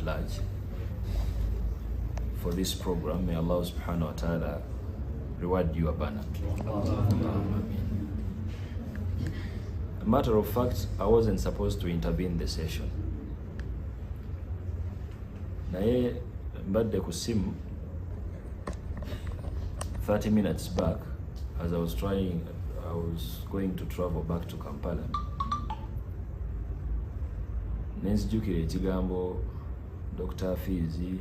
at large for this program. May Allah subhanahu wa ta'ala reward you abundantly. A matter of fact, I wasn't supposed to intervene the session. Naye mbadde ku simu 30 minutes back as I was going to travel back to Kampala. Nenzijukira ekigambo Dr. Fizi,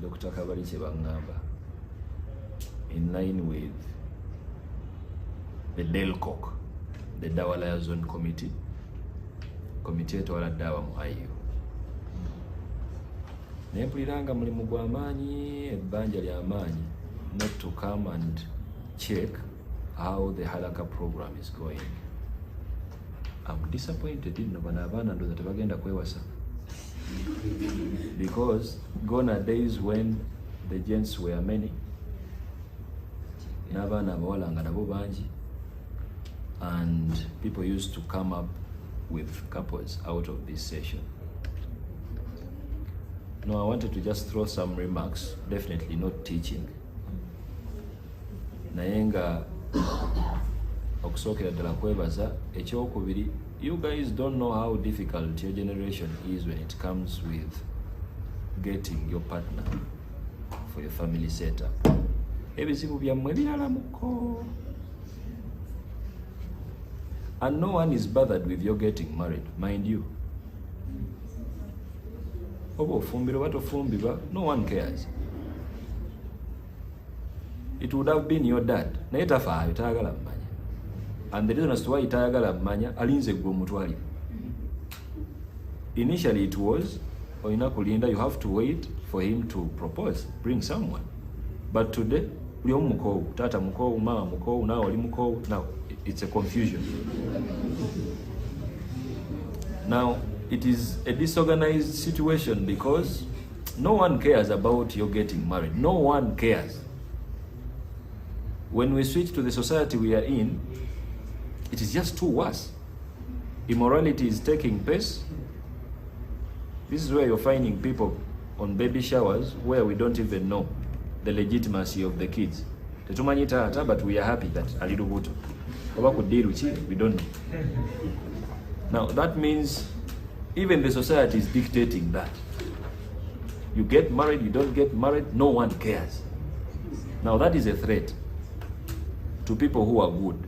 Dr. Kabali kye bangamba in line with the DELCOC, the Dawa Liaison Committee etwala Dawa mu IU. Nempuliranga mulimu gwa maanyi, ebbanja lya maanyi, not to come and check how the Halaka program is going. I'm disappointed in bana abaana ndoza tebagenda kwewasa, because gone are days when the gents were many n'abaana abawala nga nabo bangi, and people used to come up with couples out of this session. No, I wanted to just throw some remarks, definitely not teaching. Nayenga okusokera ddala kwebaza. Ekyokubiri, you guys don't know how difficult your generation is when it comes with getting your partner for your family setup. Ebizibu byammwe birala muko. And no one is bothered with your getting married, mind you. Oba ofumbirwa batofumbirwa, no one cares. It would have been your dad. Naye tafaayo, tayagala mmanya. And the reason as to why tayagala mmanya, alinze gwe omutwalire. Initially it was, oyina kulinda, you have to wait for him to propose, bring someone. But today, buli omu mukowu, tata mukowu, mama mukowu, nawe oli mukowu. Now, it's a confusion. Now, it is a disorganized situation because no one cares about your getting married. No one cares. When we switch to the society we are in, it is just too worse. Immorality is taking place. This is where you're finding people on baby showers where we don't even know the legitimacy of the kids. Tetumanyi taata, but we are happy that a little bit. We don't know. Now that means even the society is dictating that. You get married, you don't get married, no one cares. Now that is a threat to people who are good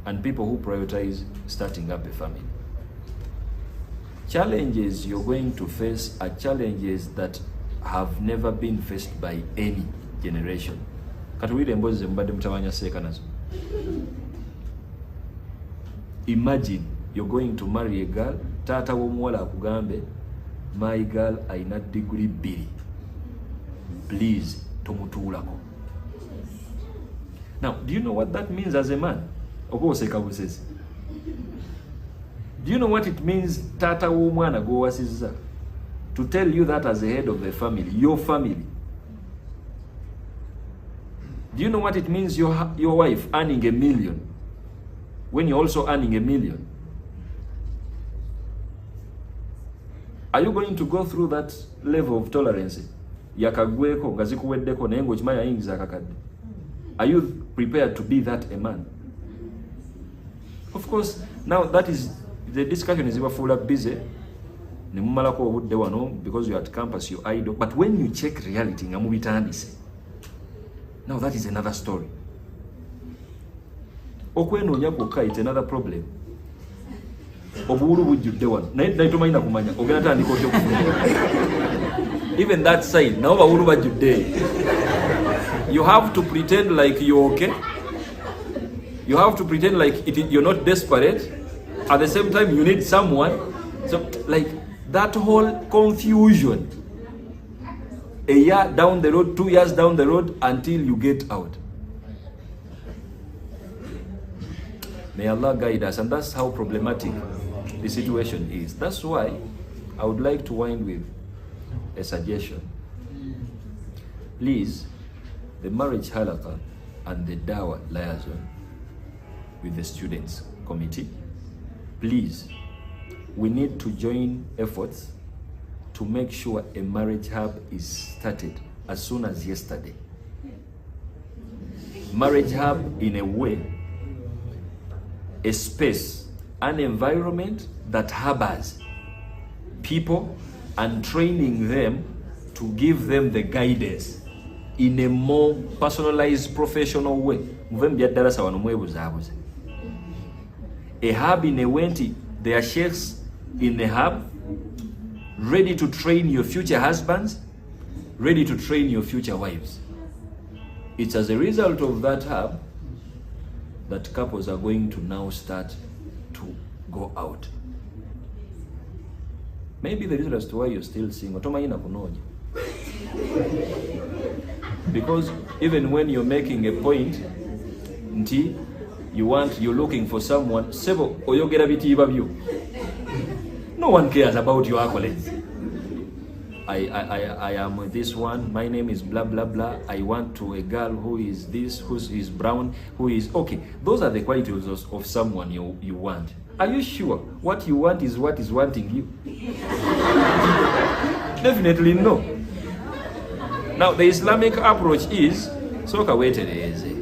and people who prioritize starting up a family. Challenges you're going to face are challenges that have never been faced by any generation. Imagine you're going to marry a girl, tata womuwala akugambe, my girl aina degree 2. Please, tomutuulako. Now, do you know what that means as a man? Do you know what it means, tata womwana go wasiza? To tell you that as the head of the family, your family. Do you know what it means, your wife earning $1 million when you're also earning $1 million? Are you going to go through that level of tolerance? Yakagweko ngazikuweddeko naye ng'okimanya ayingiza akakadde. Are you prepared to be that a man? Of course, now that is the discussion is full busy. Nemumalako obudde wano because you're at campus, you're idle. But when you check reality, nga mubitandise. Now that is another story. Okwenoonya kwokka, it's another problem. Obuwulu bujjudde wano. Naye tomanyi kumanya. Ogenda tandika otya okufuna. Even that side, nabo bawulu bajjudde. You have to pretend like you're okay. You have to pretend like you're not desperate. At the same time, you need someone. So, like, that whole confusion. A year down the road, 2 years down the road, until you get out. May Allah guide us, and that's how problematic the situation is. That's why I would like to wind with a suggestion. Please, the marriage halaqah and the Dawa liaison with the students committee, please, we need to join efforts to make sure a marriage hub is started as soon as yesterday. Marriage hub, in a way, a space, an environment that harbors people and training them to give them the guidance in a more personalized, professional way. A hub in a way, there are sheikhs in the hub ready to train your future husbands, ready to train your future wives. It's as a result of that hub that couples are going to now start to go out. Maybe the reason as to why you're still single, because even when you're making a point, you're looking for someone, no one cares about your accolades. I am this one, my name is blah blah blah, I want to a girl who is this, who is brown, who is okay. Those are the qualities of someone you want. Are you sure what you want is what is wanting you? Definitely no. Now the Islamic approach is soka wetereze.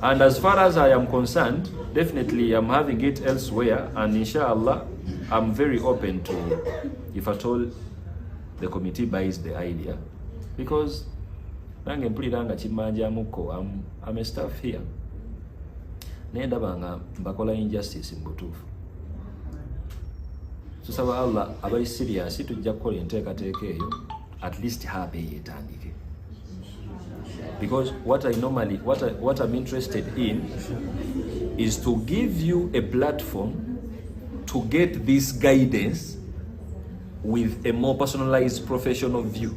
And as far as I am concerned, definitely I'm having it elsewhere, and inshallah I'm very open to, if at all the committee buys the idea, because I'm a staff here. Nenda banga bakola injustice mbutufu. Tusaba Allah abali serious tujja kukola enteekateeka eyo, at least habe yetandike. Because what I'm interested in is to give you a platform to get this guidance with a more personalized professional view.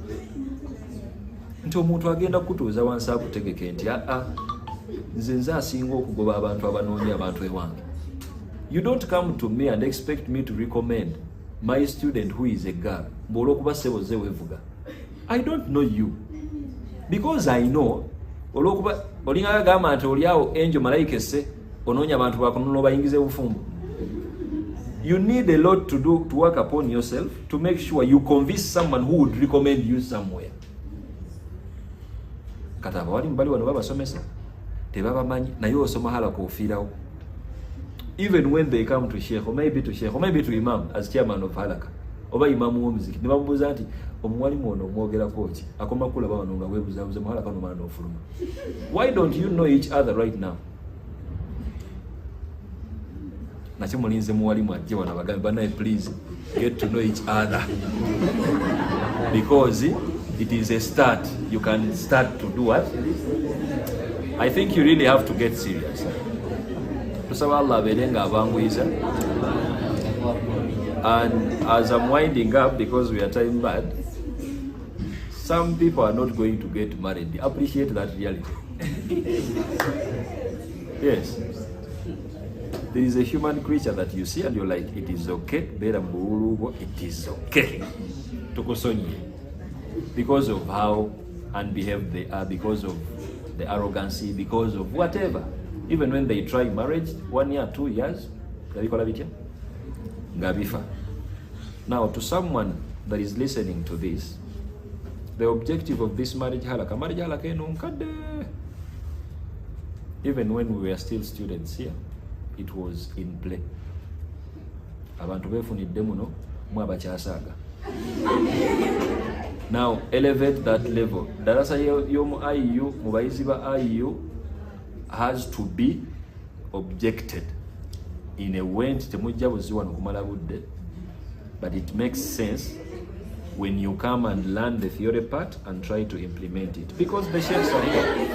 Nti omuntu agenda kutuuza wansi akutegeke nti nze nze asinga okugoba abantu abanoonya abantu ewange. You don't come to me and expect me to recommend my student who is a girl. Bw'olwokuba ssebo ze weevuga. I don't know you. Because I know, olwokuba olinga agamba nti oli awo angel malayika esse onoonya abantu bakunono bayingize bufumbo. You need a lot to do to work upon yourself to make sure you convince someone who would recommend you somewhere. Kataba wali mbali wano babasomesa tebabamanyi naye osoma hala kufiirawo. Even when they come to sheikh or maybe to imam as chairman of halaka oba imam w'omuziki ne bamubuuza nti omuwalimu ono omwogerako ki akoma kulaba wano nga weebuzabuza muhalaka no mwana ofuluma. Why don't you know each other right now? Nakyo mulinze muwalimu ajje wano abagambe banaye please get to know each other because it is a start. You can start to do what? I think you really have to get serious. Tusaba Allah abeerenga abanguyiza. And as I'm winding up, because we are time bad, some people are not going to get married. Appreciate that reality. Yes. There is a human creature that you see and you're like, it is okay. It is okay. Because of how unbehaved they are, because of the arrogancy, because of whatever. Even when they try marriage, 1 year, 2 years, now to someone that is listening to this, the objective of this marriage halaka even when we were still students here, it was in play. Abantu befunidde muno mwabakyasaga. Now elevate that level. Darasa yomu IU, mubayizi ba IU has to be objected in a way temujja buziwa nokumala budde, but it makes sense when you come and learn the theory part and try to implement it, because the chefs are here.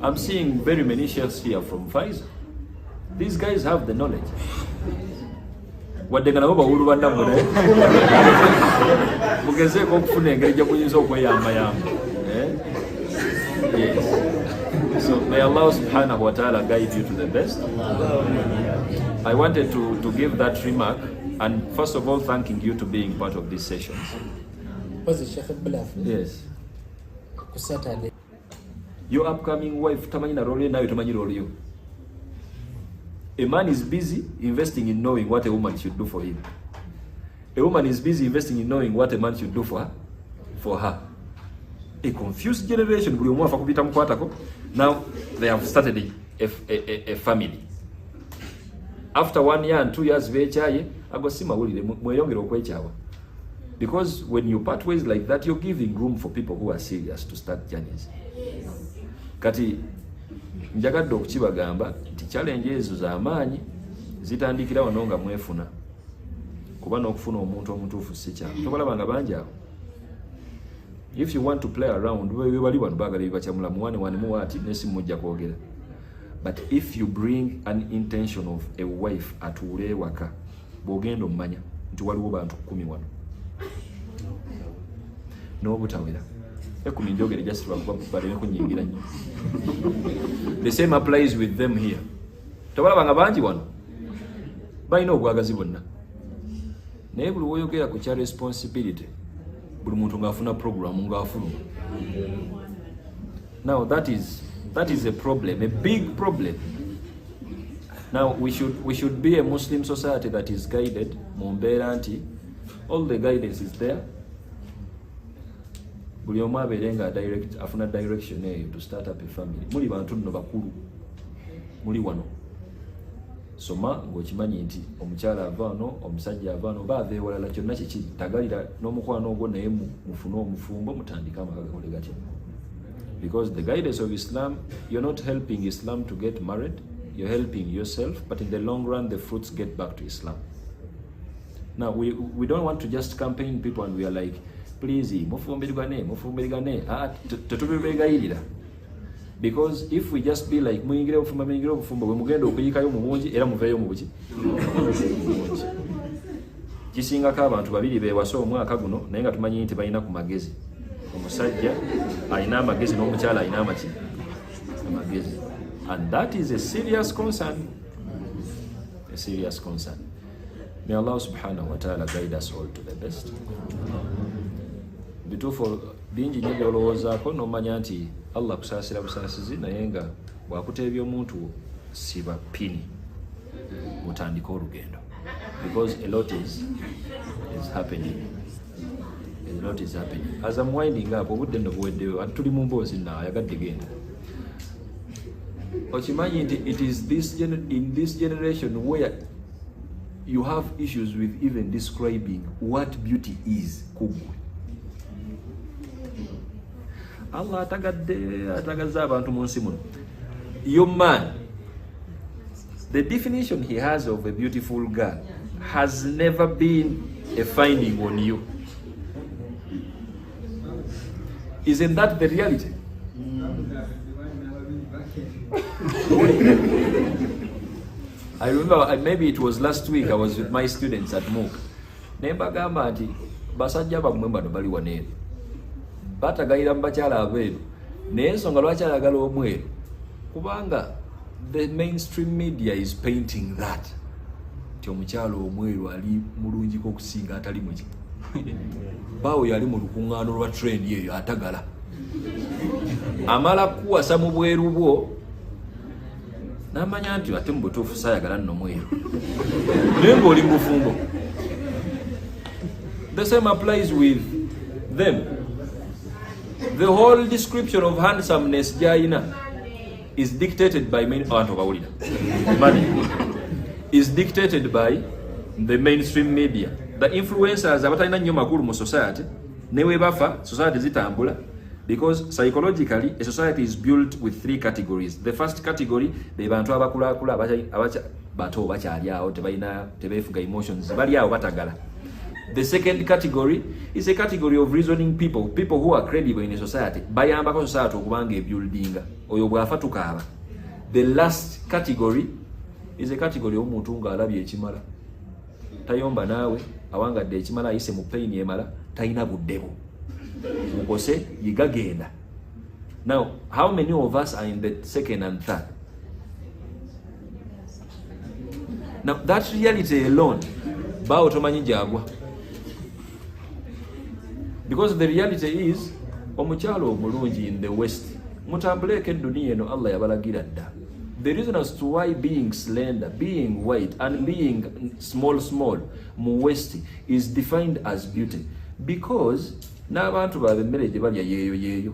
I'm seeing very many chefs here from Pfizer. These guys have the knowledge. Wadde kana bawulu bandamule mugezeeko okufuna engeri gye muyinza okweyambayamba. Yes. So may Allah subhanahu wa ta'ala guide you to the best. I wanted to give that remark, and first of all thanking you to being part of these sessions. Was it Sheikh Bulafu? Yes. Saturday. Your upcoming wife tamanyi na role nayo tamanyi role yo. A man is busy investing in knowing what a woman should do for him. A woman is busy investing in knowing what a man should do for her. A confused generation. Now they have started a family. After 1 year and 2 years, because when you part ways like that, you're giving room for people who are serious to start journeys. Kati njagadde okukibagamba nti challenge ezo z'amaanyi zitandikira wano nga mwefuna kuba n'okufuna omuntu omutuufu si kyangu tobalabanga bangi awo. If you want to play around bali wano baagala bibakyamula muwane muwaati nesi mujja kwogera, but if you bring an intention of a wife atuule ewaka bw'ogenda omumanya nti waliwo bantu 10 wano n'obutawera ekumi njogere just baleme kunyingira nnyo. The same applies with them here. Tobalabanga bangi wano balina obwagazi bonna naye buli woyogera ku kya responsibility buli muntu ng'afuna program ng'afuluma. Now that is a problem, a big problem. Now we should be a Muslim society that is guided mu mbeera nti all the guidance is there. Buli omu abeere nga afuna direction eyo to start up a family. Muli bantu nno bakulu muli wano soma ng'okimanyi nti omukyala ava wano omusajja ava wano oba ava ewalala kyonna kiki tagalira n'omukwano ogwo naye mufune omufumbo mutandike amaka gakole gatya. Because the guidance of Islam, you're not helping Islam to get married, you're helping yourself, but in the long run the fruits get back to Islam. Now we don't want to just campaign people and we are like, please mufumbirigane tetubibegayirira. Because if we just be like muyingire obufumbo bwe mugenda okuyikayo mu bungi era muveeyo mu buki kisingako abantu babiri beewasa omwaka guno naye nga tumanyi nti balina ku magezi. Omusajja alina amagezi n'omukyala alina amagezi, and that is a serious concern. A serious concern. May Allah subhanahu wa ta'ala guide us all to the best. Bituufu bingi nnyo by'olowoozaako n'omanya nti Allah kusaasira busaasizi naye nga bw'akuteebya omuntu siba pini mutandika olugendo. Because a lot is happening. A lot is happening. As I'm winding up, obudde nno buweddeyo ati tuli mu mboozi naawe ayagadde genda. Okimanyi nti it is in this generation where you have issues with even describing what beauty is kugwe. Allah atagazza abantu mu nsi muno. Your man, the definition he has of a beautiful girl has never been a finding on you. Isn't that the reality? I remember maybe it was last week I was with my students at MOOC. Nembagamba nti basajja bammwe bano bali waneero batagayira mu bakyala abeeru naye ensonga lwaki ayagala omweru kubanga the mainstream media is painting that nti omukyala omweru ali mulungiko okusinga atali muki bawo yali mu lukuŋŋaano lwa trend eyo atagala amala kuwasa mu bweru bwo n'amanya nti ate mu butuufu saayagala nno mweru naye ng'oli mu bufumbo. The same applies with them. The whole description of handsomeness gyalina is dictated by money is dictated by the mainstream media. The influencers abatalina nnyo makulu mu society newe bafa society zitambula because psychologically a society is built with 3 categories. The first category be bantu abakulakula abacha bato bakyali awo tebeefuga emotions bali awo batagala. The second category is a category of reasoning people who are credible in a society. Bayambako society okubanga ebuildinga oyo bwafa tukaaba. The last category is a category omuntu nga alabye ekimala tayomba naawe awangadde ekimala ayise mu pain emala talina buddebo mukose yigagenda. Now how many of us are in the second and third? Now that reality alone bawo tomanyi jagwa. Because the reality is omukyalo omulungi in the west mutambuleko eduniya eno Allah yabalagira dda The reason as to why being slender, being white, and being small mu West is defined as beauty. Because n'abantu babe emmere gye balya yeeyo.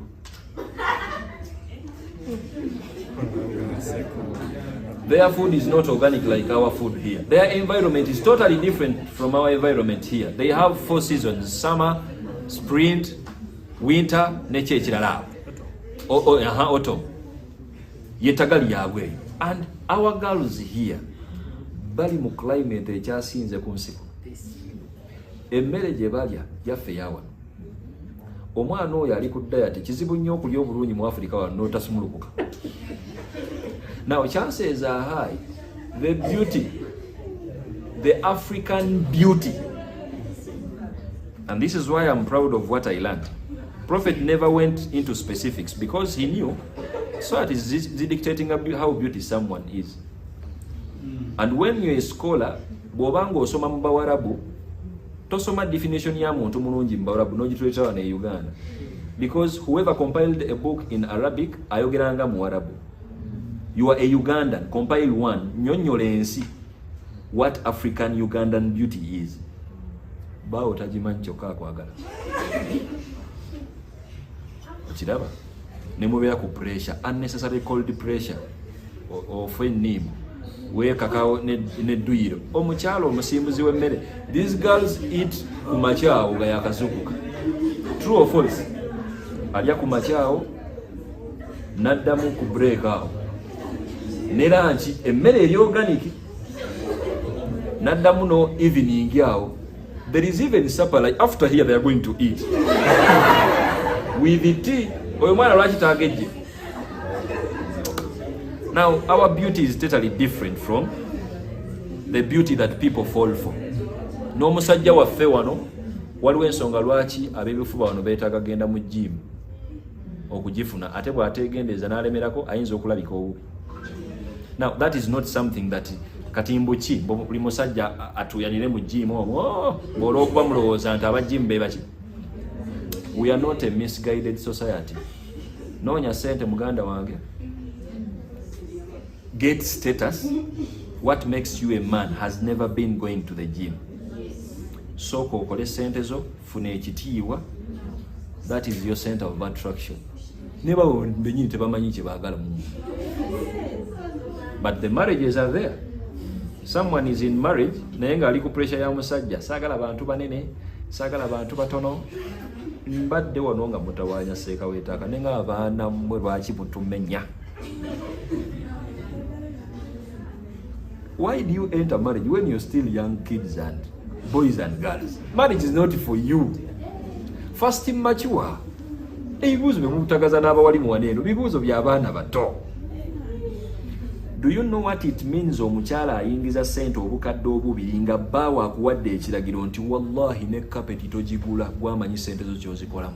Their food is not organic like our food here. Their environment is totally different from our environment here. They have 4 seasons: summer, spring, winter, nekyekirala. Autumn. Yetagali yabwe. And our girls here, bali mu climate ekyasinze ku nsi. Emmere gye balya yaffe yawa. Omwana oyo ali ku diet kizibu nnyo okulya obulungi mu Africa wano n'otasumulukuka. Now chances are high, the beauty, the African beauty, and this is why I'm proud of what I learned. Prophet never went into specifics because he knew so that is dictating how beauty someone is. And when you're a scholar, bw'obanga osoma mu Bawarabu, tosoma definition ya muntu mulungi mu Bawarabu n'ogituleeta wano e Uganda. Because whoever compiled a book in Arabic ayogeranga mu Arabu. You are a Ugandan, compile one, nyonyole ensi what African Ugandan beauty is. Bao tajimanyi kyokka kwagala. Okiraba? Ne mubeera ku pressure, unnecessary cold pressure, ofe ennimu, weekakao n'edduyiro. Omukyalo omusimbuzi w'emmere. These girls eat ku makyawo nga yakazukuka. True or false? Alya ku makyawo, n'addamu ku break awo. Ne lunch, emmere eri organic. N'addamu no evening awo. There is even supper, like after here they are going to eat. With the tea. Now, our beauty is totally different from the beauty that people fall for. No musajja waffe wano waliwo ensonga lwaki ab'ebifuba wano beetaaga genda mu gym okugifuna ate bw'ateegendeeza n'alemerako ayinza okulabika obubi. Now, that is not something that katimbuki buli musajja atuyanire mu gym olw'okuba mulowooza nti aba gym be baki. We are not a misguided society. Noonya sente muganda wange. Get status. What makes you a man has never been going to the gym. So okole sente zo, fune ekitiibwa. That is your center of attraction. Never benyini tebamanyi kye baagala mu. But the marriages are there. Someone is in marriage naye nga ali ku pressure ya musajja. Saagala bantu banene, saagala bantu batono. Mbadde wano nga mutawaanya seeka weetaaka ne nga abaana mmwe lwaki mutumenya. Why do you enter marriage when you're still young kids and boys and girls? Marriage is not for you. First mature. Ebibuuzo bye mutagaza n'abawalimu waneeno bibuuzo by'abaana bato. Do you know what it means omukyala ayingiza sente obukadde obubiri nga bbaawe akuwadde ekiragiro nti wallahi ne kapeti togigula gwamanyi sente zo kyozikolamu?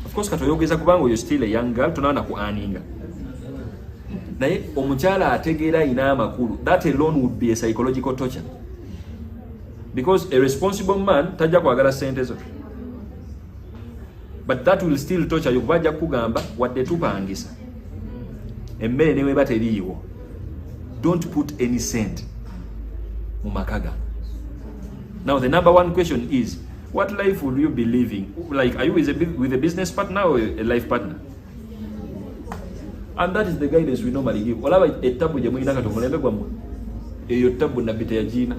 Of course katoyogeza kubanga you're still a young girl tonaana ku aninga. Naye omukyala ategeera ina amakulu. That alone would be a psychological torture. Because a responsible man tajja kwagala sente zo. But that will still torture you kuba ajja kugamba wadde tupangisa. Emmere newe bateriiwo. Don't put any cent mu makaga. Now the number one question is, what life will you be living? Like, are you with a business partner or a life partner? And that is the guidance we normally give. Olaba ettabu gye mulina kati omulembe gwammwe. Eyo ttabu nabbi teyagiina.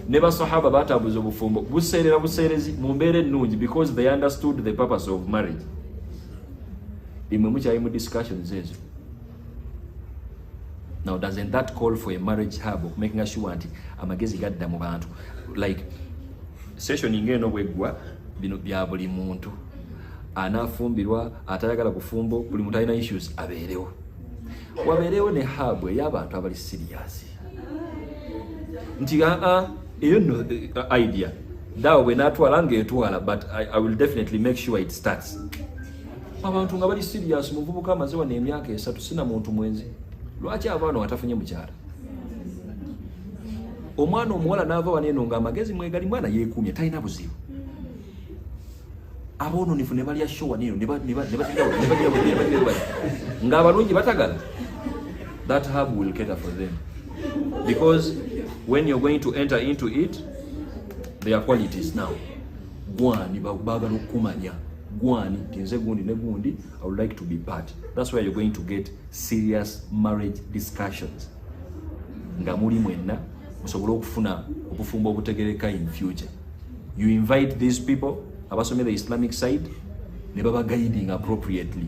Ne basahaba batabuza obufumbo buseerera buseerezi mu mbeera ennungi because they understood the purpose of marriage. Imwe mukyayi mu discussions ezo. Now doesn't that call for a marriage hub, making sure nti amagezi gadda mu bantu? Like session ngeno bweggwa bino bya buli muntu anafumbirwa atayagala kufumbo buli muntu alina issues abeerewo. Wabeerewo ne hub ey'abantu abali serious. Nti eyo no idea. Dawe bwe naatwala ng'etwala, but I will definitely make sure it starts. Abantu nga bali serious muvubuka amaze wano emyaka 3 sina muntu mwenzi. Lwaki abaana watafunye mukyala? Omwana omuwala n'ava waneeno nga amagezi mwegali mwana yeekuumye talina buzibu. abono nifu ne balya show nino ne balya ngabalungi batagala. That herb will cater for them, because when you're going to enter into it, there are qualities now. Gwani bagala okumanya gwani tinze gundi ne gundi, I would like to be part. That's where you're going to get serious marriage discussions. Nga muli mwenna musobola okufuna obufumbo obutegereka in future. You invite these people abasomera the Islamic side ne baba guiding appropriately.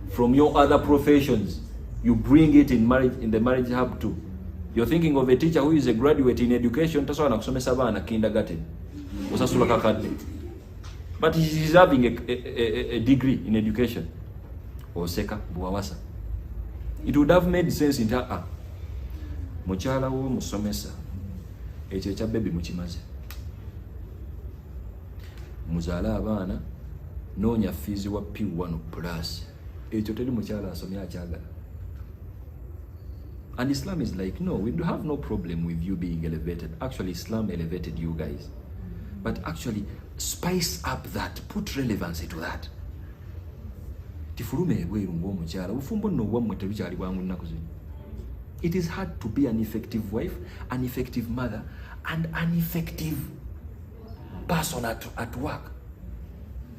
From your other professions, you bring it in marriage, in the marriage hub too. You're thinking of a teacher who is a graduate in education, tasobola na kusomesa abaana kindergarten osasula kakadde, but he is having a degree in education. Oseka buwawasa. It would have made sense in her mukyala wo musomesa ekyo ekya baby mukimaze, muzaala abaana noonya fees wa P1 plus, ekyo teri mukyala asomya akyagala. And Islam is like, no, we do have no problem with you being elevated. Actually, Islam elevated you guys, but actually spice up that, put relevancy to that. Tifulume ebweru ng'omukyala bufumbo nno bwammwe tebukyali bwangu nnaku zino. It is hard to be an effective wife, an effective mother, and an effective person at work.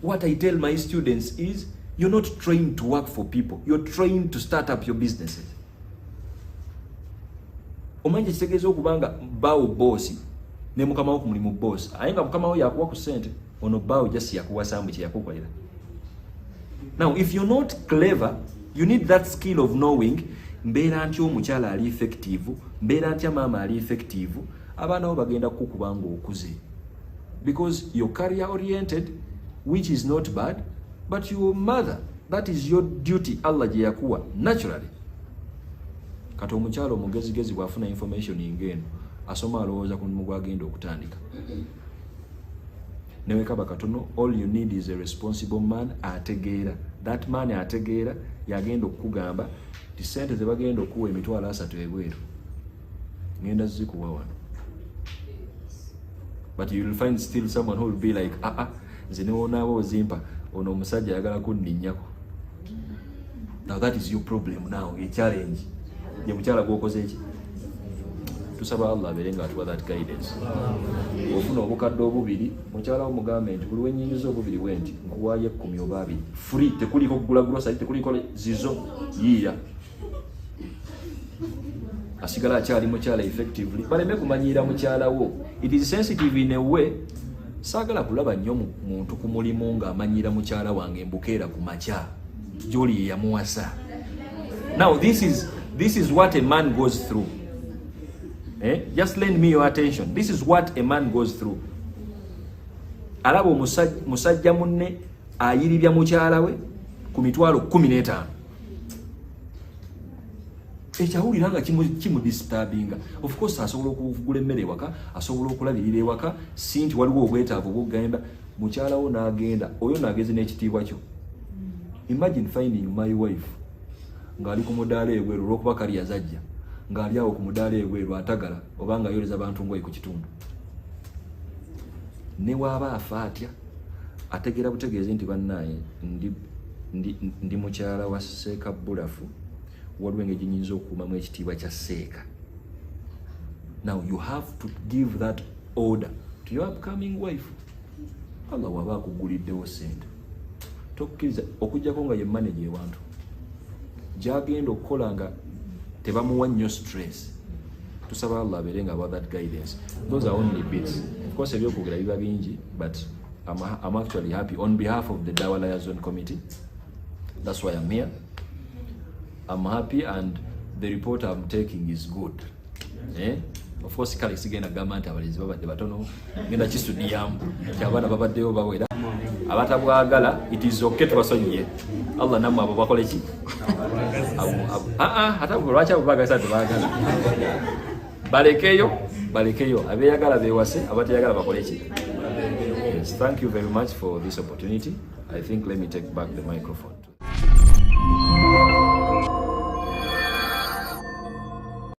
What I tell my students is, you're not trained to work for people, you're trained to start up your businesses. Omanje kitegeeza okubanga bawo bosi ne mukama wo kumulimu bosi, ayenga mukama wo yakuwa ku sente, ono bawo just yakuwa sambu kye yakukolera. Now if you're not clever, you need that skill of knowing mbeera ntya omukyala ali effective, mbeera ntya maama ali effective, abaana bo bagenda kukubanga okuze, because you're career oriented, which is not bad, but your mother, that is your duty Allah gye yakuwa naturally. Kati omukyala omugezigezi bwafuna information ingeno asoma alowooza ku mulimu gwagenda okutandika. Newekaba katono, all you need is a responsible man ategeera. That man ategeera yagenda okugamba ti sente ze bagenda okuwa emitwalo 3 ebweru ngenda zikuwa wano. But you will find still someone who will be like, nze newonaabo ozimpa ono omusajja ayagala kunninnyako. Now that is your problem now, a challenge. Ye mukyala gwokoze eki? Tusaba Allah abeere nga atuwa that guidance. Ofuna obukadde obubiri, mukyala wo mugambe nti buli wenyingiza obubiri bwenti nkuwaayo 10 oba 2 free, tekuliko kugula grocery, tekuliko zizo yiira. Asigala akyali mukyala effectively, baleme kumanyira mukyala wo. It is sensitive in a way. Saagala kulaba nnyo muntu ku mulimu ng'amanyira mukyala wange embukeera ku makya gy'oli ye yamuwasa. Now this is what a man goes through. Just lend me your attention. This is what a man goes through. Alaba musajja munne ayirirya mukyala we ku mitwalo 15. Ekyawulira nga kimu disturbinga. Of course asobola okugula emmere ewaka, asobola okulabirira ewaka, si nti waliwo obwetaavu bw'okugenda mukyala wo n'agenda, oyo n'ageze n'ekitiibwa kyo. Imagine finding my wife ng'ali ku mudaala ebweru olw'okuba kali yazajja, ng'ali awo ku mudaala ebweru atagala oba nga ayoleza bantu ngoyi ku kitundu. Ne waaba afa atya ategeera butegeezi nti bannaaye ndi mukyala wa Seeka Bulafu, waliwo engeri gye nnyinza okukuumamu ekitiibwa kya Seeka. Now you have to give that order to your upcoming wife. Allah waba akuguliddewo sente, tokkiriza okujjako nga ye manager ewantu gy'agenda okukola nga tebamuwa nnyo stress. Tusaba Allah abeere nga about that guidance. Those are only bits. Of course ebyokwogera biba bingi, but I'm actually happy on behalf of the Dawa Liaison Committee. That's why I'm here. I'm happy and the report I'm taking is good. Of course kale sigenda gamba nti abalezi babadde batono, ngenda kistudiyamu kyabaana babaddeyo bawera abatabwagala. It is okay tubasonyiye. Allah namwe abo bakole ki? Ate lwaki abo bagasa tebagala? Balekeyo abeyagala bewase, abateyagala bakole ki? Yes, thank you very much for this opportunity. I think let me take back the microphone.